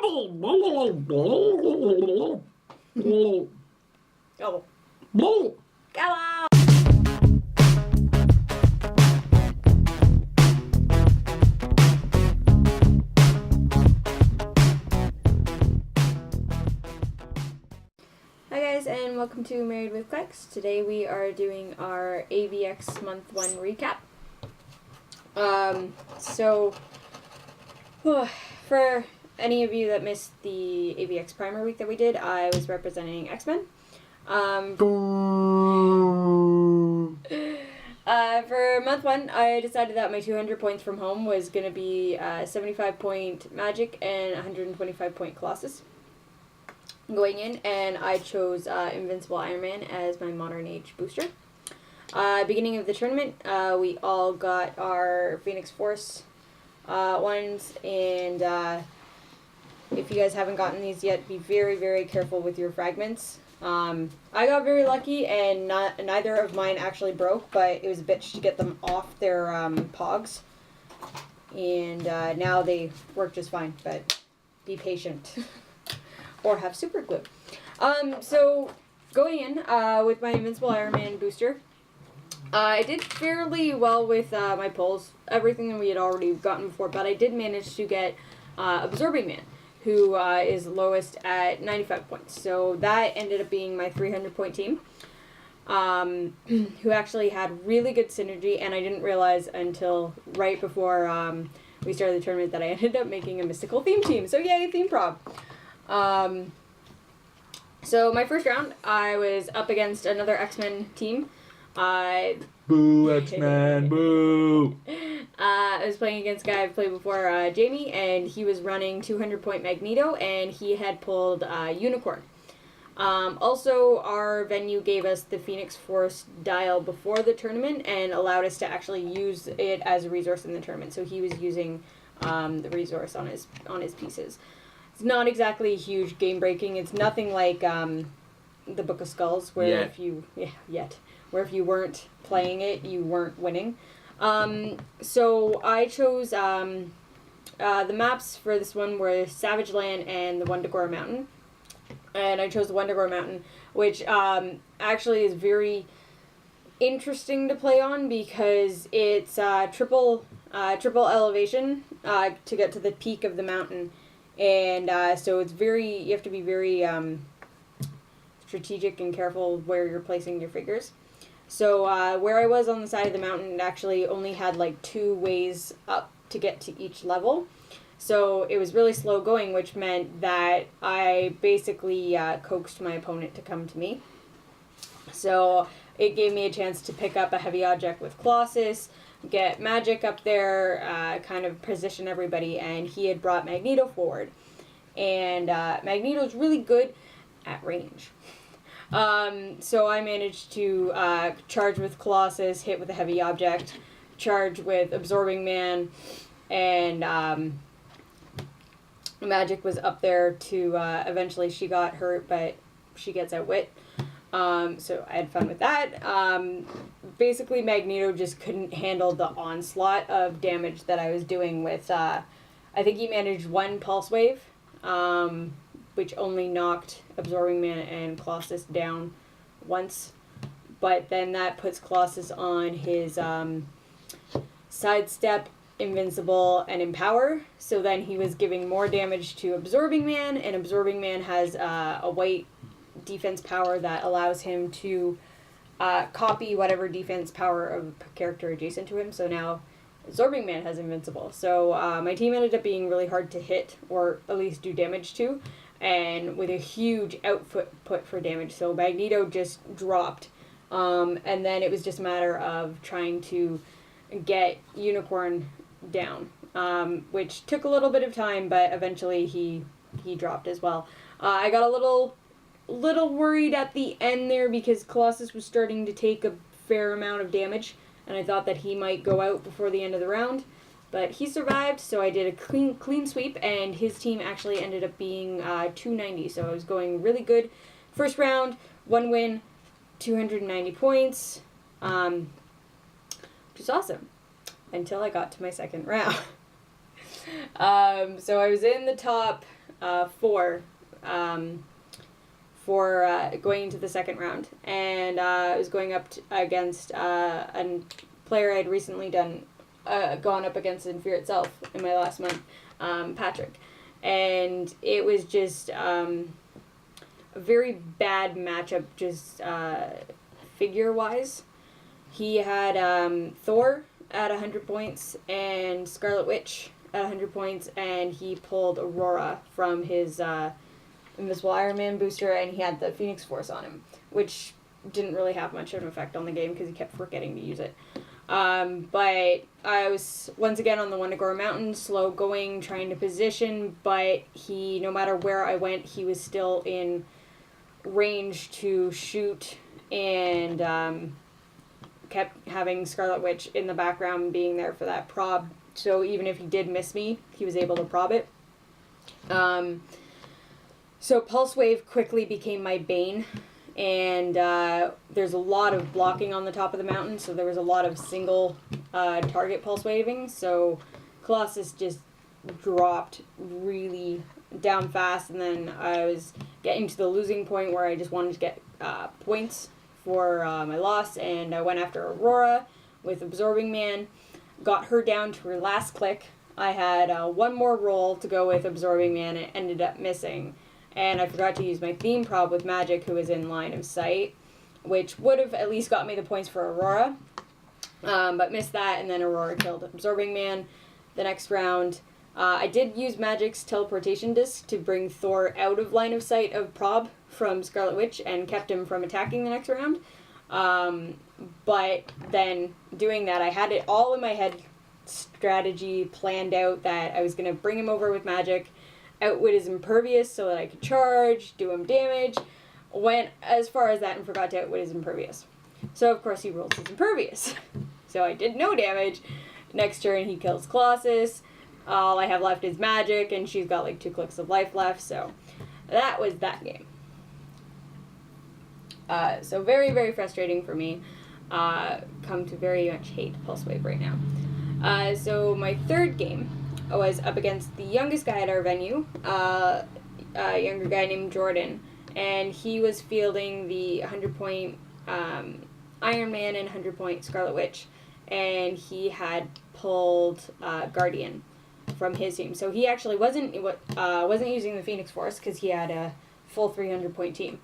Oh. Come on! Hi guys, and welcome to Married with Clix. Today we are doing our AvX Month 1 recap. For any of you that missed the AvX Primer Week that we did, I was representing X-Men. For Month 1, I decided that my 200 points from home was going to be 75 point Magic and 125 point Colossus going in, and I chose Invincible Iron Man as my Modern Age booster. Beginning of the tournament, we all got our Phoenix Force ones, and if you guys haven't gotten these yet, be very, very careful with your fragments. I got very lucky, and neither of mine actually broke, but it was a bitch to get them off their pogs, and now they work just fine, but be patient. Or have super glue. So going in with my Invincible Iron Man booster, I did fairly well with my pulls, everything that we had already gotten before, but I did manage to get Absorbing Man, who is lowest at 95 points. So that ended up being my 300 point team, who actually had really good synergy, and I didn't realize until right before we started the tournament that I ended up making a mystical theme team. So yay, theme prop. So my first round, I was up against another X-Men team. Boo, X-Men, boo! I was playing against a guy I've played before, Jamie, and he was running 200 point Magneto, and he had pulled Unicorn. Also, our venue gave us the Phoenix Force dial before the tournament and allowed us to actually use it as a resource in the tournament. So he was using the resource on his pieces. It's not exactly huge game breaking. It's nothing like the Book of Skulls, where if you weren't playing it, you weren't winning. So I chose the maps for this one were Savage Land and the Wundagore Mountain, and I chose the Wundagore Mountain, which actually is very interesting to play on because it's triple elevation to get to the peak of the mountain. And so it's you have to be very strategic and careful where you're placing your figures. So where I was on the side of the mountain, it actually only had like 2 ways up to get to each level. So it was really slow going, which meant that I basically coaxed my opponent to come to me. So it gave me a chance to pick up a heavy object with Colossus, get Magic up there, kind of position everybody, and he had brought Magneto forward. And Magneto's really good at range. So I managed to charge with Colossus, hit with a heavy object, charge with Absorbing Man, and Magic was up there to eventually she got hurt, but she gets outwit. So I had fun with that. Basically, Magneto just couldn't handle the onslaught of damage that I was doing with, I think he managed 1 Pulse Wave, which only knocked Absorbing Man and Colossus down once. But then that puts Colossus on his Sidestep, Invincible, and Empower. So then he was giving more damage to Absorbing Man, and Absorbing Man has a white defense power that allows him to copy whatever defense power of a character adjacent to him. So now Absorbing Man has Invincible. So my team ended up being really hard to hit, or at least do damage to, and with a huge output for damage. So Magneto just dropped, and then it was just a matter of trying to get Unicorn down, which took a little bit of time, but eventually he dropped as well. I got a little worried at the end there because Colossus was starting to take a fair amount of damage, and I thought that he might go out before the end of the round, but he survived. So I did a clean sweep, and his team actually ended up being 290. So I was going really good. First round, 1 win, 290 points, which is awesome until I got to my second round. So I was in the top for going into the second round, and I was going up against a player I'd recently gone up against in Fear Itself in my last month, Patrick, and it was just a very bad matchup, just figure-wise. He had Thor at 100 points and Scarlet Witch at 100 points, and he pulled Aurora from his Invisible Iron Man booster, and he had the Phoenix Force on him, which didn't really have much of an effect on the game because he kept forgetting to use it. But I was once again on the Wundagore Mountain, slow going, trying to position, but no matter where I went, he was still in range to shoot, and kept having Scarlet Witch in the background being there for that prob. So even if he did miss me, he was able to prob it. So Pulse Wave quickly became my bane, and there's a lot of blocking on the top of the mountain, so there was a lot of single target Pulse Waving, so Colossus just dropped really down fast, and then I was getting to the losing point where I just wanted to get points for my loss, and I went after Aurora with Absorbing Man, got her down to her last click. I had one more roll to go with Absorbing Man, and it ended up missing. And I forgot to use my theme prob with Magic, who was in line of sight, which would have at least got me the points for Aurora, but missed that, and then Aurora killed Absorbing Man the next round. I did use Magic's teleportation disc to bring Thor out of line of sight of prob from Scarlet Witch and kept him from attacking the next round. But then doing that, I had it all in my head, strategy planned out, that I was going to bring him over with Magic, outwit his Impervious so that I could charge, do him damage. Went as far as that and forgot to outwit his Impervious. So of course he rolls his Impervious. So I did no damage. Next turn he kills Colossus. All I have left is Magic, and she's got like 2 clicks of life left, so that was that game. So very, very frustrating for me. Come to very much hate Pulse Wave right now. So my third game was up against the youngest guy at our venue, a younger guy named Jordan, and he was fielding the 100-point Iron Man and 100-point Scarlet Witch, and he had pulled Guardian from his team. So he actually wasn't using the Phoenix Force because he had a full 300-point team.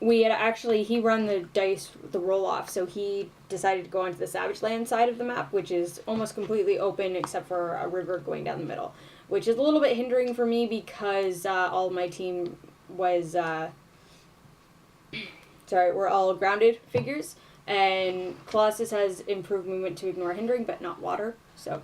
He run the dice, the roll-off, so he decided to go onto the Savage Land side of the map, which is almost completely open except for a river going down the middle, which is a little bit hindering for me because all my team was, we're all grounded figures, and Colossus has improved movement to ignore hindering, but not water, so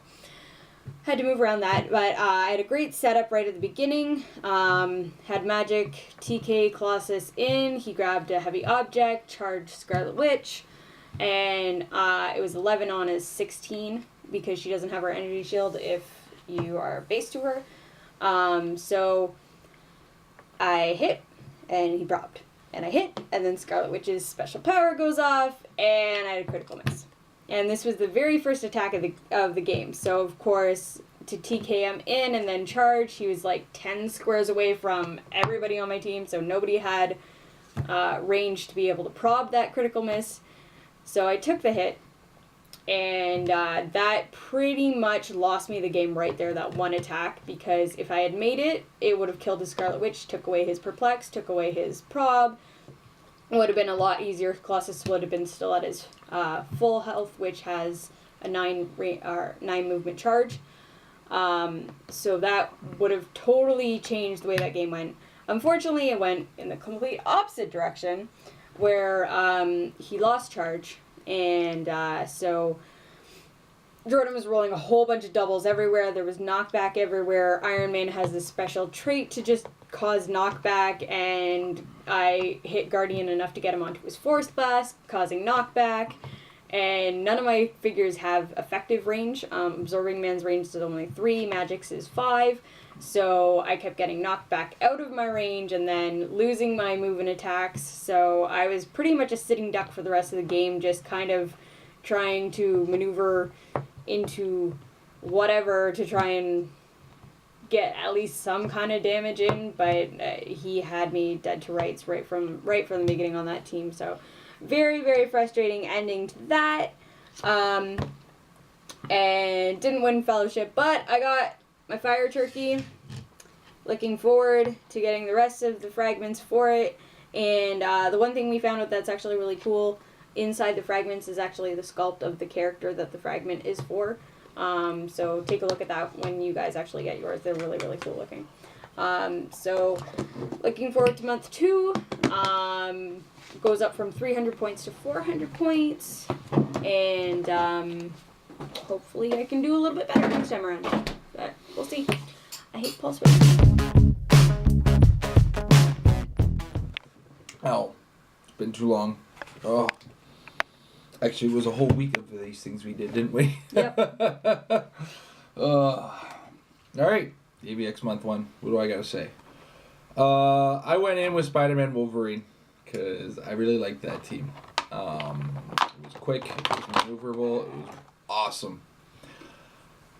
had to move around that. But I had a great setup right at the beginning. Had Magic, TK Colossus in. He grabbed a heavy object, charged Scarlet Witch, and it was 11 on his 16 because she doesn't have her energy shield if you are base to her. So I hit, and he dropped. And I hit, and then Scarlet Witch's special power goes off, and I had a critical miss. And this was the very first attack of the game. So, of course, to TK him in and then charge, he was like 10 squares away from everybody on my team, so nobody had range to be able to prob that critical miss. So I took the hit, and that pretty much lost me the game right there, that one attack, because if I had made it, it would have killed his Scarlet Witch, took away his Perplex, took away his prob. It would have been a lot easier. Colossus would have been still at his full health, which has a 9 movement charge. So that would have totally changed the way that game went. Unfortunately, it went in the complete opposite direction, where he lost charge, and so Jordan was rolling a whole bunch of doubles everywhere. There was knockback everywhere. Iron Man has this special trait to just cause knockback, and I hit Guardian enough to get him onto his Force Blast, causing knockback, and none of my figures have effective range. Absorbing Man's range is only 3, Magic's is 5, so I kept getting knocked back out of my range and then losing my move and attacks, so I was pretty much a sitting duck for the rest of the game, just kind of trying to maneuver into whatever to try and get at least some kind of damage in, but he had me dead to rights right from the beginning on that team. So very, very frustrating ending to that. And didn't win fellowship, but I got my fire turkey. Looking forward to getting the rest of the fragments for it. And the one thing we found out that's actually really cool inside the fragments is actually the sculpt of the character that the fragment is for. So take a look at that when you guys actually get yours. They're really, really cool looking. So looking forward to month 2. Goes up from 300 points to 400 points. And hopefully I can do a little bit better next time around. But we'll see. I hate pulse width. Ow. It's been too long. Oh. Actually, it was a whole week of these things we did, didn't we? Yep. Alright. AvX month 1. What do I gotta say? I went in with Spider-Man Wolverine because I really liked that team. It was quick, it was maneuverable, it was awesome.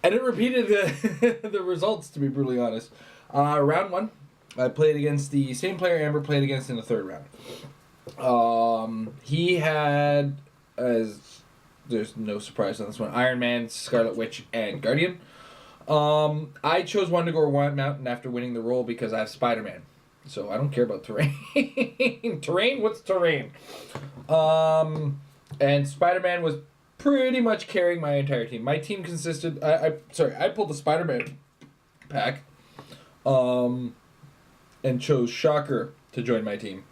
And it repeated the results, to be brutally honest. Round 1, I played against the same player Amber played against in the 3rd round. He had, as there's no surprise on this one, Iron Man, Scarlet Witch, and Guardian. I chose one to go one mountain after winning the roll because I have Spider-Man. So I don't care about terrain. Terrain? What's terrain? And Spider-Man was pretty much carrying my entire team. My team consisted... I pulled the Spider-Man pack. And chose Shocker to join my team.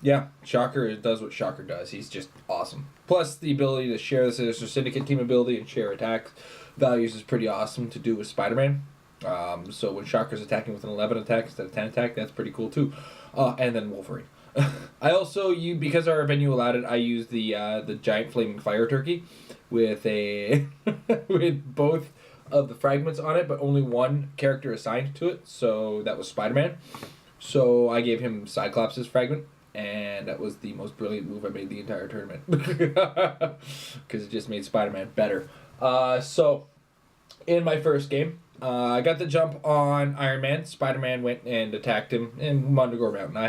Yeah, Shocker does what Shocker does. He's just awesome. Plus, the ability to share the Sinister Syndicate team ability and share attack values is pretty awesome to do with Spider-Man. So when Shocker's attacking with an 11 attack instead of 10 attack, that's pretty cool too. And then Wolverine. I also, because our venue allowed it, I used the giant flaming fire turkey with with both of the fragments on it, but only one character assigned to it. So that was Spider-Man. So I gave him Cyclops' fragment. And that was the most brilliant move I made the entire tournament. Because it just made Spider-Man better. So, in my first game, I got the jump on Iron Man. Spider-Man went and attacked him in Mondegor Mountain. I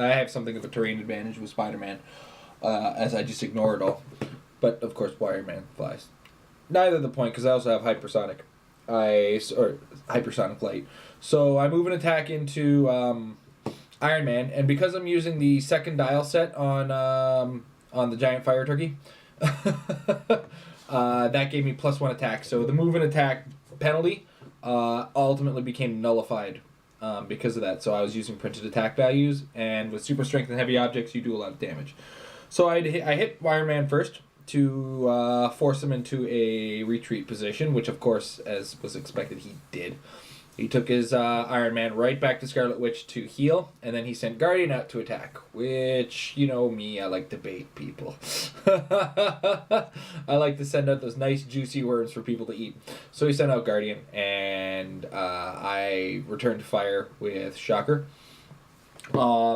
have something of a terrain advantage with Spider-Man, as I just ignore it all. But, of course, Iron Man flies. Neither the point, because I also have hypersonic. Or hypersonic light. So, I move an attack into... Iron Man, and because I'm using the second dial set on the giant fire turkey, that gave me +1 attack. So the move and attack penalty ultimately became nullified because of that. So I was using printed attack values, and with super strength and heavy objects, you do a lot of damage. So I hit Iron Man first to force him into a retreat position, which of course, as was expected, he did. He took his Iron Man right back to Scarlet Witch to heal, and then he sent Guardian out to attack, which, you know me, I like to bait people. I like to send out those nice juicy words for people to eat. So he sent out Guardian, and I returned to fire with Shocker.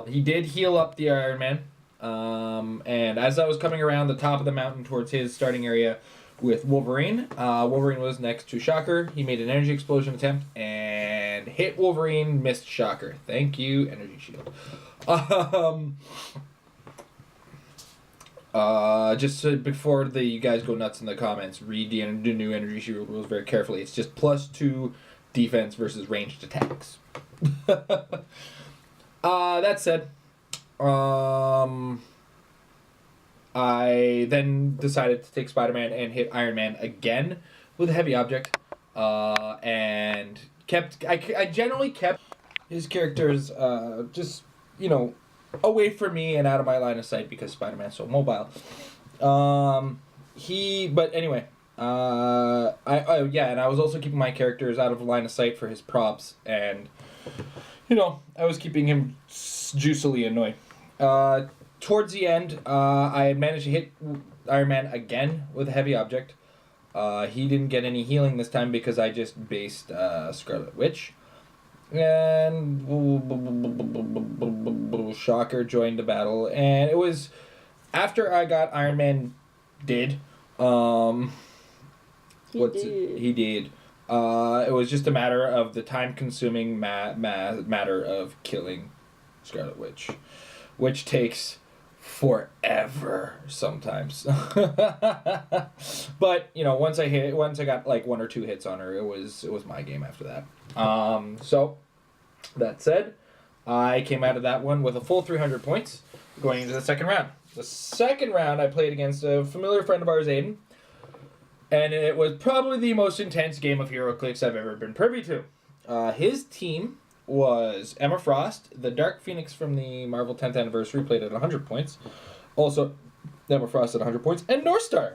He did heal up the Iron Man, and as I was coming around the top of the mountain towards his starting area, with Wolverine. Wolverine was next to Shocker. He made an energy explosion attempt and hit Wolverine, missed Shocker. Thank you, energy shield. Just so before you guys go nuts in the comments, read the new energy shield rules very carefully. It's just +2 defense versus ranged attacks. That said, I then decided to take Spider-Man and hit Iron Man again with a heavy object, and I generally kept his characters just, away from me and out of my line of sight because Spider-Man's so mobile. But anyway, and I was also keeping my characters out of line of sight for his props, and, I was keeping him juicily annoyed. Towards the end, I had managed to hit Iron Man again with a heavy object. He didn't get any healing this time because I just based Scarlet Witch. And Shocker joined the battle. And it was after I got Iron Man dead. He did. It was just a matter of the time-consuming matter of killing Scarlet Witch, which takes forever sometimes. But once I got like 1 or 2 hits on her, it was my game after that. So that said, I came out of that one with a full 300 points going into the second round. The second round I played against a familiar friend of ours, Aiden, and it was probably the most intense game of Heroclix I've ever been privy to. His team was Emma Frost, the Dark Phoenix from the Marvel 10th Anniversary, played at 100 points. Also, Emma Frost at 100 points. And Northstar,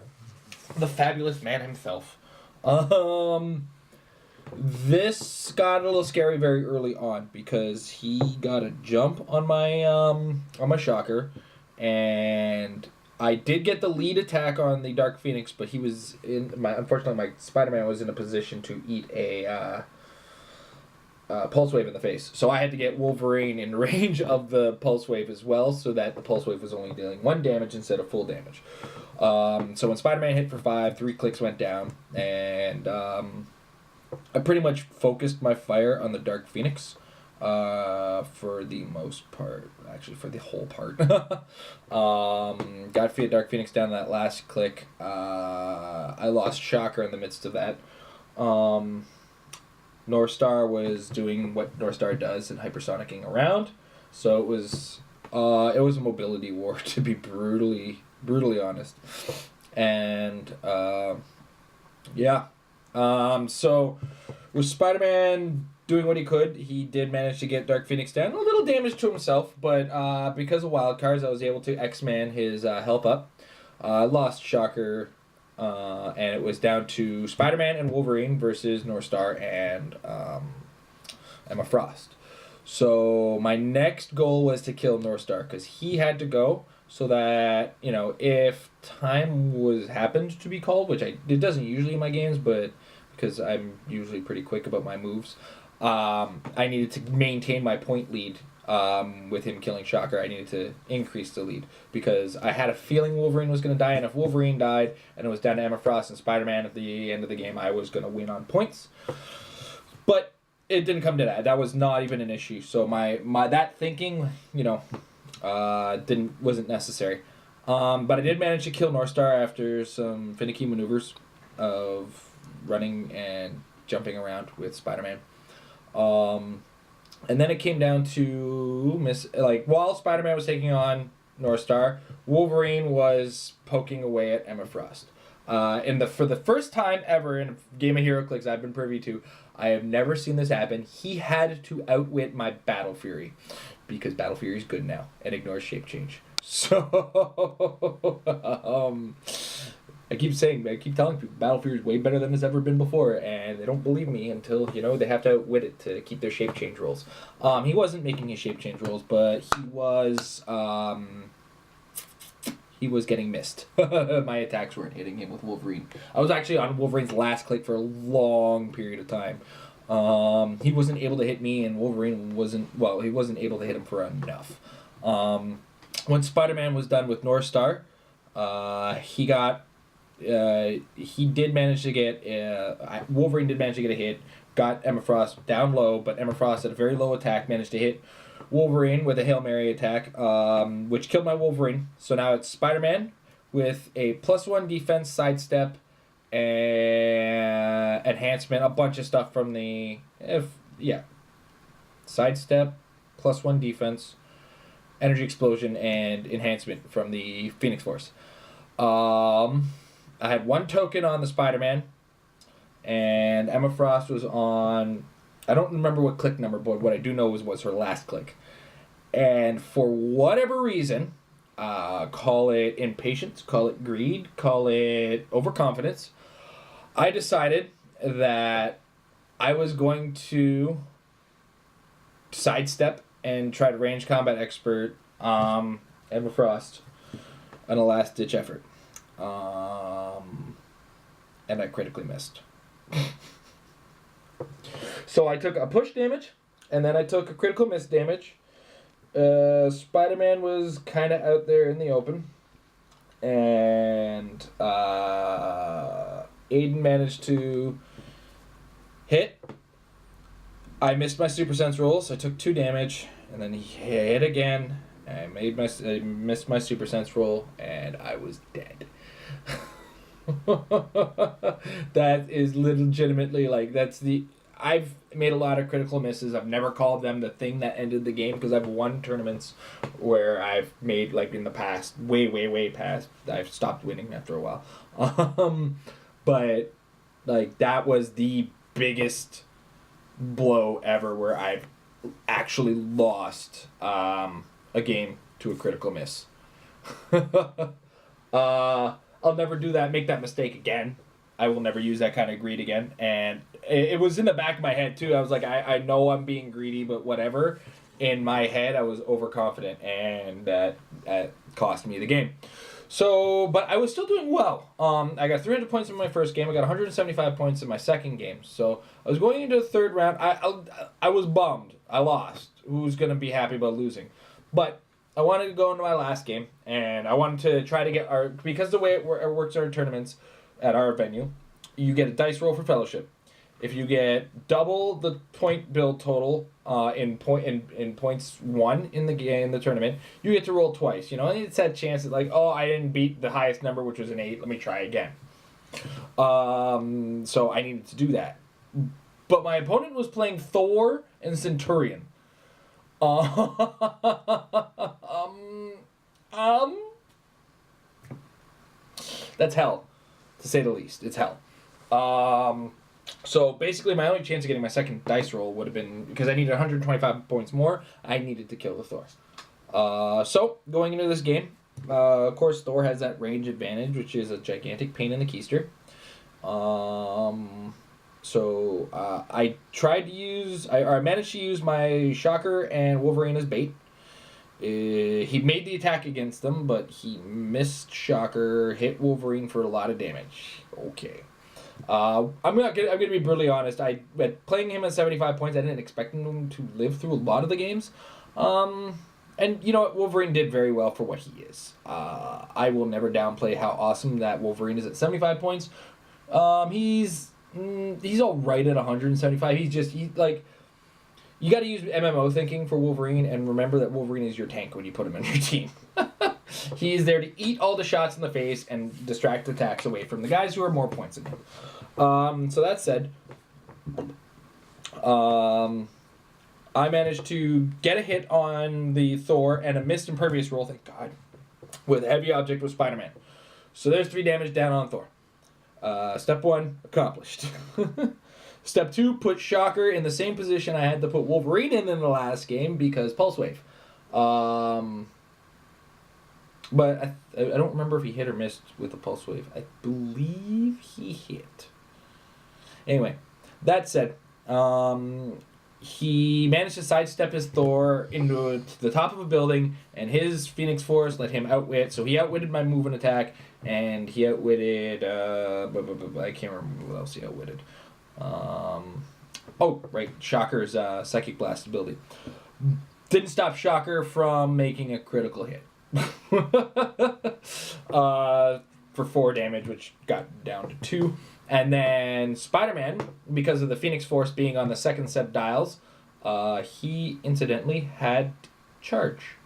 the fabulous man himself. This got a little scary very early on because he got a jump on my Shocker, and I did get the lead attack on the Dark Phoenix, but he was unfortunately my Spider-Man was in a position to eat a Pulse Wave in the face. So I had to get Wolverine in range of the Pulse Wave as well, so that the Pulse Wave was only dealing 1 damage instead of full damage. So when Spider-Man hit for 5, 3 clicks went down, and I pretty much focused my fire on the Dark Phoenix for the most part. Actually, for the whole part. Got Dark Phoenix down that last click. I lost Shocker in the midst of that. Northstar was doing what Northstar does and hypersonicking around, so it was a mobility war, to be brutally honest. And so with Spider-Man doing what he could, he did manage to get Dark Phoenix down. A little damage to himself, but because of wild cards, I was able to X-Man his health up. I lost Shocker. And it was down to Spider-Man and Wolverine versus Northstar and Emma Frost. So my next goal was to kill Northstar because he had to go, so that if time happened to be called, which it doesn't usually in my games, but because I'm usually pretty quick about my moves, I needed to maintain my point lead. With him killing Shocker, I needed to increase the lead because I had a feeling Wolverine was going to die, and if Wolverine died and it was down to Emma Frost and Spider-Man at the end of the game, I was going to win on points. But it didn't come to that. That was not even an issue. So my that thinking, wasn't necessary. But I did manage to kill Northstar after some finicky maneuvers of running and jumping around with Spider-Man. And then it came down to while Spider-Man was taking on Northstar, Wolverine was poking away at Emma Frost. For the first time ever in a game of Heroclix I've been privy to, I have never seen this happen. He had to outwit my Battle Fury, because Battle Fury is good now and ignores shape change. So I keep telling people Battle Fury is way better than it's ever been before, and they don't believe me until they have to outwit it to keep their shape change rolls. He wasn't making his shape change rolls, but he was getting missed. My attacks weren't hitting him with Wolverine. I was actually on Wolverine's last click for a long period of time. He wasn't able to hit me, and Wolverine wasn't able to hit him for enough. When Spider-Man was done with Northstar, he did manage to get Wolverine did manage to get a hit, got Emma Frost down low, but Emma Frost at a very low attack managed to hit Wolverine with a Hail Mary attack, which killed my Wolverine. So now it's Spider-Man with a +1 defense, sidestep, and enhancement, a bunch of stuff from the sidestep, +1 defense, energy explosion, and enhancement from the Phoenix Force. I had 1 token on the Spider-Man, and Emma Frost was on, I don't remember what click number, but what I do know was her last click. And for whatever reason, call it impatience, call it greed, call it overconfidence, I decided that I was going to sidestep and try to range combat expert Emma Frost on a last-ditch effort. And I critically missed. So I took a push damage, and then I took a critical miss damage. Spider-Man was kind of out there in the open, and Aiden managed to hit. I missed my super sense roll, so I took 2 damage, and then he hit again. I missed my super sense roll, and I was dead. That is legitimately like I've made a lot of critical misses. I've never called them the thing that ended the game because I've won tournaments where I've made like in the past, way past. I've stopped winning after a while. But like that was the biggest blow ever where I've actually lost a game to a critical miss. I'll never do that, make that mistake again. I will never use that kind of greed again. And it was in the back of my head, too. I was like, I know I'm being greedy, but whatever. In my head, I was overconfident, and that cost me the game. So, but I was still doing well. I got 300 points in my first game. I got 175 points in my second game. So, I was going into the third round. I was bummed. I lost. Who's going to be happy about losing? But I wanted to go into my last game, and I wanted to try to get because the way it works our tournaments at our venue, you get a dice roll for fellowship. If you get double the point build total in points won in the tournament, you get to roll twice. And it's that chance that like, oh, I didn't beat the highest number, which was an 8. Let me try again. So I needed to do that. But my opponent was playing Thor and Centurion. That's hell, to say the least. It's hell. So basically my only chance of getting my second dice roll would have been, because I needed 125 points more, I needed to kill the Thor. So going into this game, of course Thor has that range advantage, which is a gigantic pain in the keister. So I managed to use my Shocker and Wolverine as bait. He made the attack against them, but he missed Shocker, hit Wolverine for a lot of damage. Okay. I'm gonna be brutally honest. Playing him at 75 points, I didn't expect him to live through a lot of the games. And you know what? Wolverine did very well for what he is. I will never downplay how awesome that Wolverine is at 75 points. He's all right at 175. You got to use MMO thinking for Wolverine, and remember that Wolverine is your tank when you put him on your team. He's there to eat all the shots in the face and distract attacks away from the guys who are more points than him. So that said, I managed to get a hit on the Thor and a missed impervious roll, thank God, with a heavy object with Spider-Man. So there's 3 damage down on Thor. Step 1, accomplished. Step 2, put Shocker in the same position I had to put Wolverine in the last game because Pulse Wave. But I don't remember if he hit or missed with the Pulse Wave. I believe he hit. Anyway, that said, he managed to sidestep his Thor into the top of a building, and his Phoenix Force let him outwit. So he outwitted my move and attack, and he outwitted... I can't remember what else he outwitted. Shocker's Psychic Blast ability. Didn't stop Shocker from making a critical hit. For 4 damage, which got down to 2. And then Spider-Man, because of the Phoenix Force being on the second set of dials, he incidentally had charge.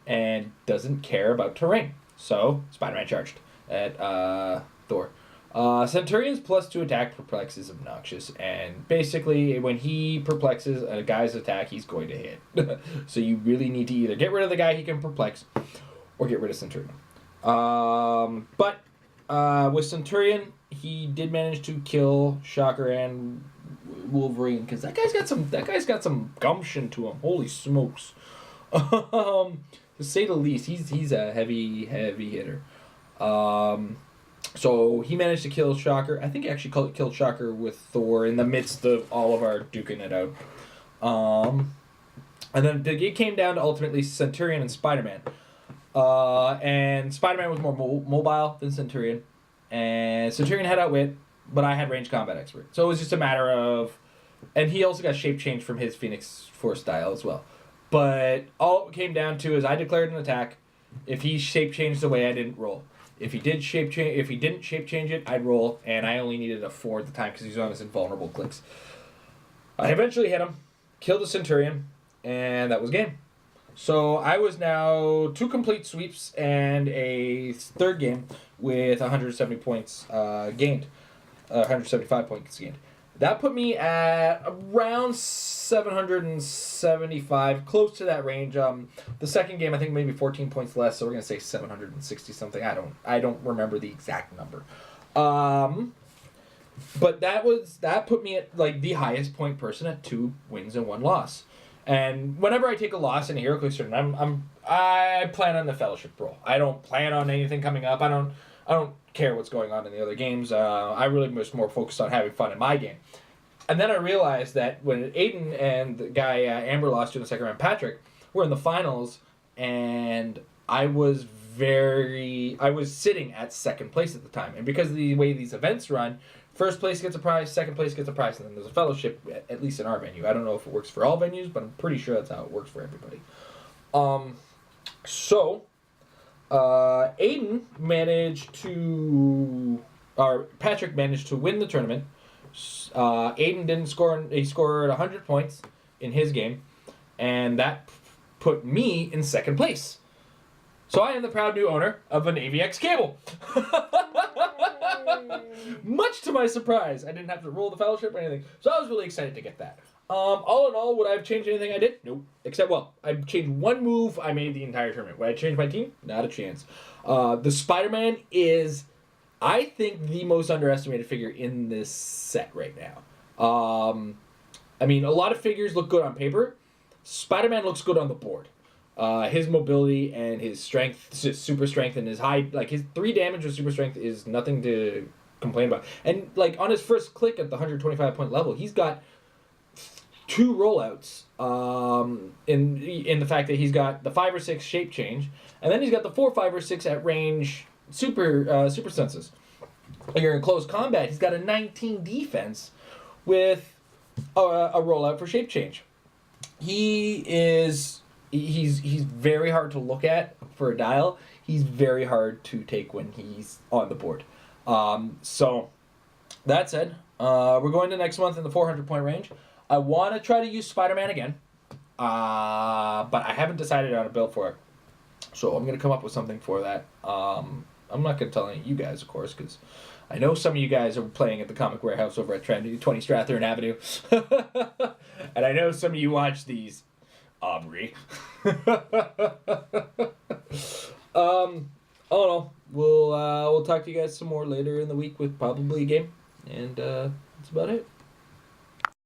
And doesn't care about terrain. So, Spider-Man charged at Thor. Centurion's +2 attack perplex is obnoxious, and basically when he perplexes a guy's attack, he's going to hit. So you really need to either get rid of the guy he can perplex, or get rid of Centurion. But with Centurion, he did manage to kill Shocker and Wolverine, because that guy's got some gumption to him. Holy smokes! To say the least, he's a heavy hitter. So he managed to kill Shocker. I think he actually killed Shocker with Thor in the midst of all of our duking it out. And then it came down to ultimately Centurion and Spider-Man. And Spider-Man was more mobile than Centurion. And Centurion had outwit, but I had range combat expert. So it was just a matter of... And he also got shape change from his Phoenix Force style as well. But all it came down to is I declared an attack. If he shape changed away, I didn't roll. If he didn't shape change it, I'd roll, and I only needed a 4 at the time because he's on his invulnerable Clix. I eventually hit him, killed the Centurion, and that was game. So I was now 2 complete sweeps and a third game with 170 points gained, 175 points gained. That put me at around 775, close to that range. The second game, I think maybe 14 points less, so we're gonna say 760 something. I don't remember the exact number. But that put me at like the highest point person at 2 wins and 1 loss. And whenever I take a loss in a Heroclix tournament, I plan on the fellowship roll. I don't plan on anything coming up. I don't care what's going on in the other games. I really was more focused on having fun in my game. And then I realized that when Aiden and the guy Amber lost to in the second round, Patrick, were in the finals, and I was sitting at second place at the time. And because of the way these events run, first place gets a prize, second place gets a prize, and then there's a fellowship, at least in our venue. I don't know if it works for all venues, but I'm pretty sure that's how it works for everybody. Patrick managed to win the tournament. Aiden didn't score. He scored 100 points in his game, and that put me in second place. So I am the proud new owner of an AvX cable. Much to my surprise, I didn't have to roll the fellowship or anything. So I was really excited to get that. All in all, would I have changed anything I did? Nope. Except, I changed one move I made the entire tournament. Would I change my team? Not a chance. The Spider-Man is, I think, the most underestimated figure in this set right now. I mean, a lot of figures look good on paper. Spider-Man looks good on the board. His mobility and his strength, super strength, and his high, his 3 damage with super strength is nothing to complain about. And, on his first click at the 125 point level, he's got 2 rollouts in the fact that he's got the 5 or 6 shape change, and then he's got the 4, 5, or 6 at range super senses. You're in close combat, he's got a 19 defense with a rollout for shape change. He's very hard to look at for a dial. He's very hard to take when he's on the board. So that said, we're going to next month in the 400 point range. I want to try to use Spider-Man again, but I haven't decided on a build for it. So I'm going to come up with something for that. I'm not going to tell any of you guys, of course, because I know some of you guys are playing at the Comic Warehouse over at 20 Strathern Avenue. And I know some of you watch these. Aubrey. All in all, we'll talk to you guys some more later in the week with probably a game. And that's about it.